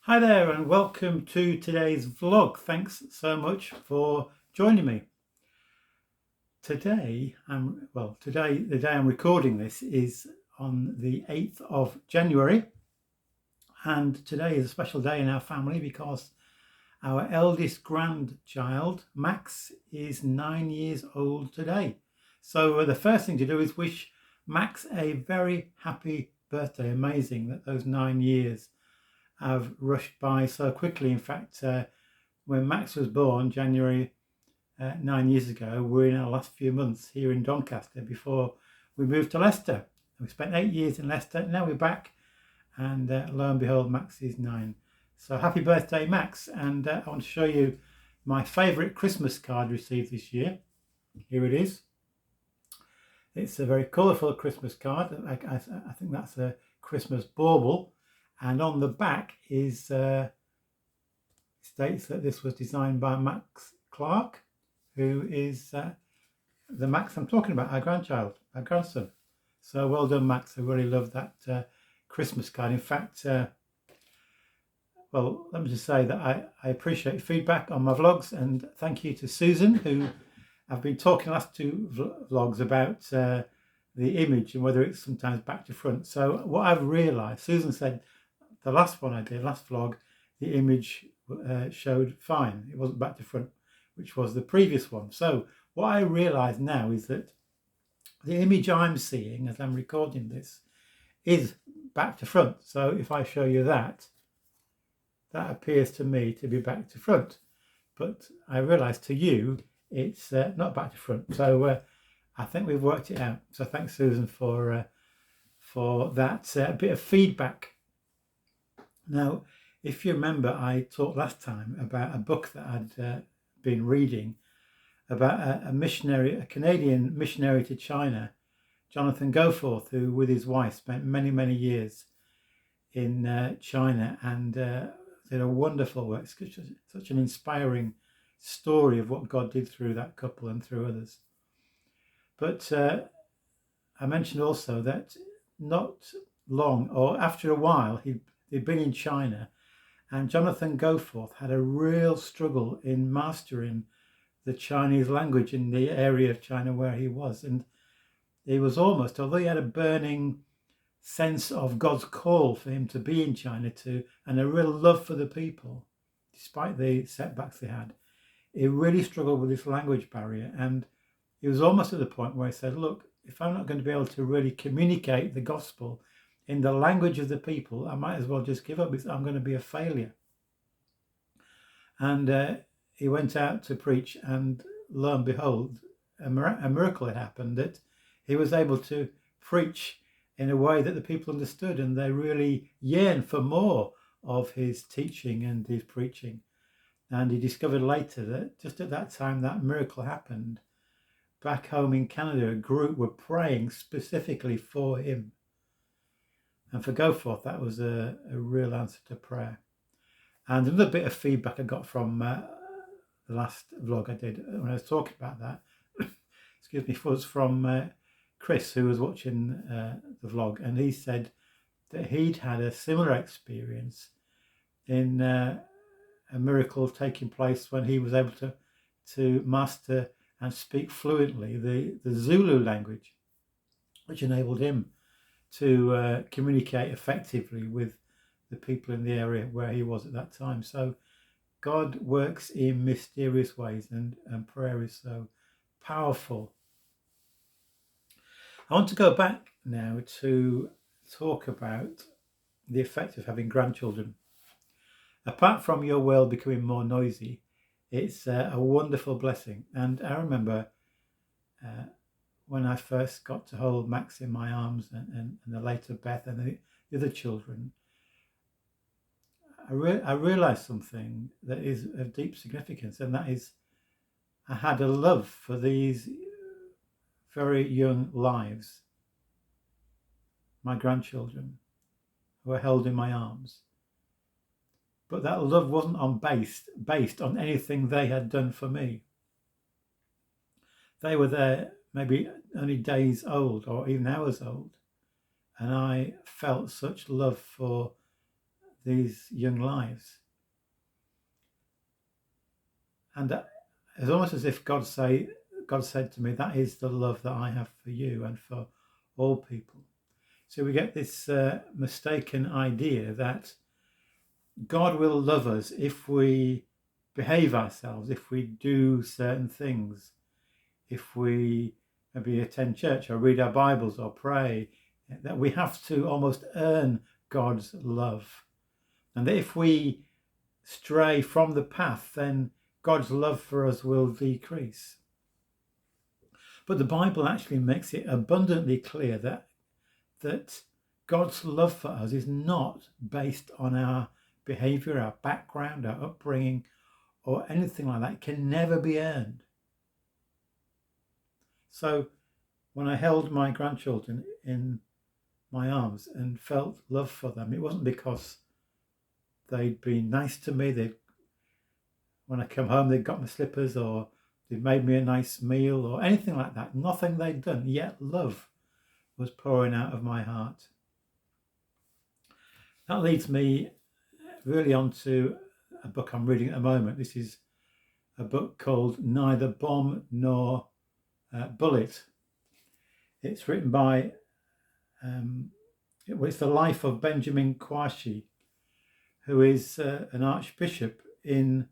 Hi there and welcome to today's vlog. Thanks so much for joining me. The day I'm recording this is on the 8th of January, and today is a special day in our family because our eldest grandchild, Max, is 9 years old today. So the first thing to do is wish Max a very happy birthday. Amazing that those 9 years have rushed by so quickly. In fact, when Max was born, January 9 years ago, we're in our last few months here in Doncaster before we moved to Leicester. We spent 8 years in Leicester. Now we're back, and lo and behold, Max is 9. So happy birthday, Max! And I want to show you my favourite Christmas card received this year. Here it is. It's a very colourful Christmas card. I think that's a Christmas bauble. And on the back is states that this was designed by Max Clark, who is the Max I'm talking about, our grandson. So well done, Max. I really love that Christmas card. In fact, well, let me just say that I appreciate feedback on my vlogs, and thank you to Susan, who I've been talking the last two vlogs about the image and whether it's sometimes back to front. So what I've realised, Susan said the last one I did, last vlog, the image showed fine. It wasn't back to front, which was the previous one. So what I realise now is that the image I'm seeing as I'm recording this is back to front. So if I show you that appears to me to be back to front. But I realise to you it's not back to front. So I think we've worked it out. So thanks, Susan, for that bit of feedback. Now, if you remember, I talked last time about a book that I'd been reading about a Canadian missionary to China, Jonathan Goforth, who with his wife spent many, many years in China and did a wonderful work. Such an inspiring story of what God did through that couple and through others. But I mentioned also that not long, or after a while, he'd been in China, and Jonathan Goforth had a real struggle in mastering the Chinese language in the area of China where he was. And he was almost, although he had a burning sense of God's call for him to be in China and a real love for the people, despite the setbacks they had, he really struggled with this language barrier. And he was almost at the point where he said, look, if I'm not going to be able to really communicate the gospel in the language of the people, I might as well just give up. I'm going to be a failure. And he went out to preach, and lo and behold, a miracle had happened, that he was able to preach in a way that the people understood, and they really yearned for more of his teaching and his preaching. And he discovered later that just at that time that miracle happened, back home in Canada, a group were praying specifically for him. And for Goforth, that was a real answer to prayer. And another bit of feedback I got from the last vlog I did when I was talking about that, excuse me, was from Chris, who was watching the vlog, and he said that he'd had a similar experience in a miracle taking place when he was able to master and speak fluently the Zulu language, which enabled him to communicate effectively with the people in the area where he was at that time. So God works in mysterious ways, and prayer is so powerful. I want to go back now to talk about the effect of having grandchildren. Apart from your world becoming more noisy, it's a wonderful blessing. And I remember when I first got to hold Max in my arms, and the later Beth and the other children, I realised something that is of deep significance, and that is I had a love for these very young lives, my grandchildren, who were held in my arms. But that love wasn't based on anything they had done for me. They were there maybe only days old or even hours old, and I felt such love for these young lives. And it's almost as if God said to me, that is the love that I have for you and for all people. So we get this mistaken idea that God will love us if we behave ourselves, if we do certain things, if we maybe attend church or read our Bibles or pray, that we have to almost earn God's love. And that if we stray from the path, then God's love for us will decrease. But the Bible actually makes it abundantly clear that God's love for us is not based on our behavior, our background, our upbringing, or anything like that. It can never be earned. So when I held my grandchildren in my arms and felt love for them, it wasn't because they'd been nice to me. When I come home, they'd got my slippers or they'd made me a nice meal or anything like that. Nothing they'd done, yet love was pouring out of my heart. That leads me really on to a book I'm reading at the moment. This is a book called Neither Bomb Nor Bullet. It's written by, it's the life of Benjamin Kwashi, who is an archbishop in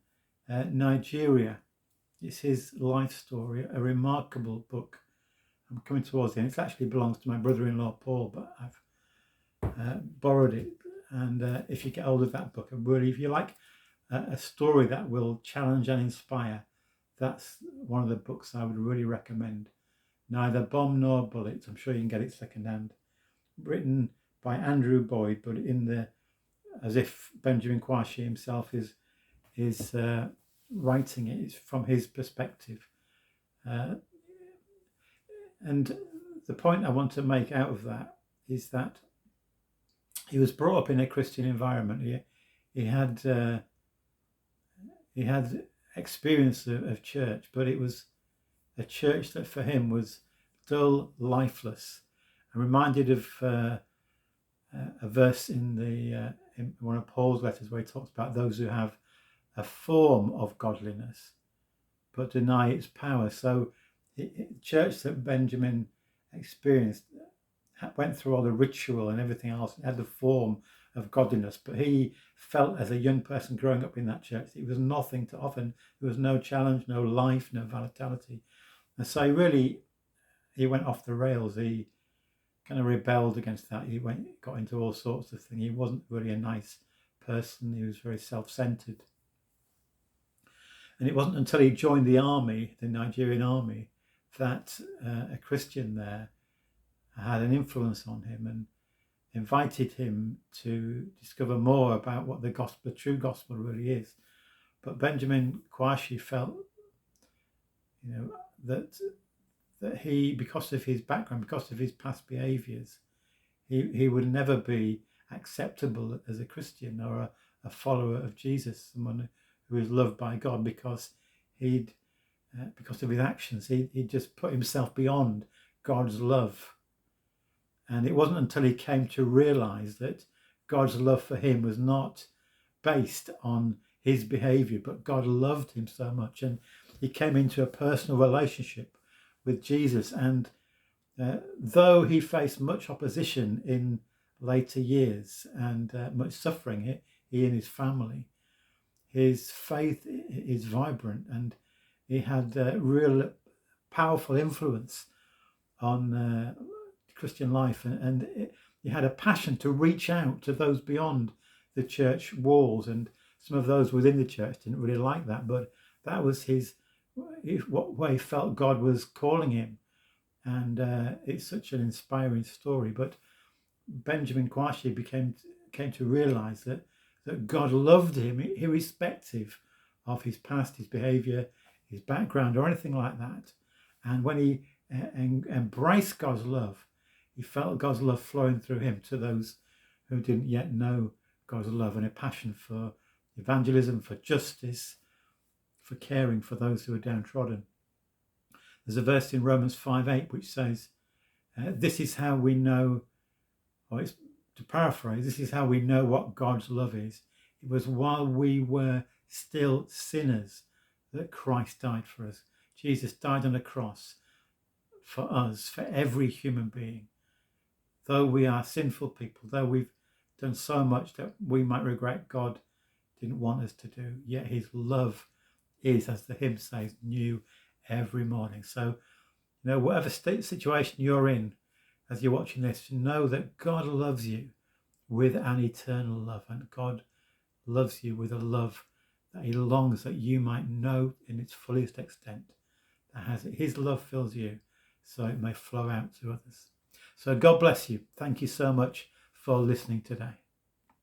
Nigeria. It's his life story, a remarkable book. I'm coming towards the end. It actually belongs to my brother-in-law Paul, but I've borrowed it. And if you get hold of that book, and really, if you like a story that will challenge and inspire, that's one of the books I would really recommend. Neither Bomb Nor Bullet. I'm sure you can get it secondhand. Written by Andrew Boyd, but as if Benjamin Kwashi himself is writing it. It's from his perspective. And the point I want to make out of that is that he was brought up in a Christian environment. He had experience of church, but it was a church that for him was dull, lifeless. I'm reminded of a verse in one of Paul's letters where he talks about those who have a form of godliness but deny its power. So the church that Benjamin experienced went through all the ritual and everything else. It had the form of godliness, but he felt as a young person growing up in that church, it was nothing to offer. There was no challenge, no life, no vitality. And so he went off the rails. He kind of rebelled against that. He got into all sorts of things. He wasn't really a nice person. He was very self-centered. And it wasn't until he joined the army, the Nigerian army, that a Christian there had an influence on him and invited him to discover more about what the true gospel really is. But Benjamin Kwashi felt, that he, because of his background, because of his past behaviours, he would never be acceptable as a Christian or a follower of Jesus, someone who is loved by God, because because of his actions, he just put himself beyond God's love. And it wasn't until he came to realise that God's love for him was not based on his behaviour, but God loved him so much. And he came into a personal relationship with Jesus. And though he faced much opposition in later years and much suffering, he and his family, his faith is vibrant, and he had real powerful influence on Christian life, and he had a passion to reach out to those beyond the church walls, and some of those within the church didn't really like that, but that was what way he felt God was calling him. And it's such an inspiring story. But Benjamin Kwashi came to realize that God loved him irrespective of his past, his behavior, his background, or anything like that. And when he embraced God's love, he felt God's love flowing through him to those who didn't yet know God's love, and a passion for evangelism, for justice, for caring for those who are downtrodden. There's a verse in Romans 5:8 which says, this is how we know, or it's to paraphrase, this is how we know what God's love is. It was while we were still sinners that Christ died for us. Jesus died on the cross for us, for every human being. Though we are sinful people, though we've done so much that we might regret God didn't want us to do, yet his love is, as the hymn says, new every morning. So, whatever situation you're in as you're watching this, know that God loves you with an eternal love, and God loves you with a love that he longs that you might know in its fullest extent. That has it. His love fills you so it may flow out to others. So God bless you. Thank you so much for listening today.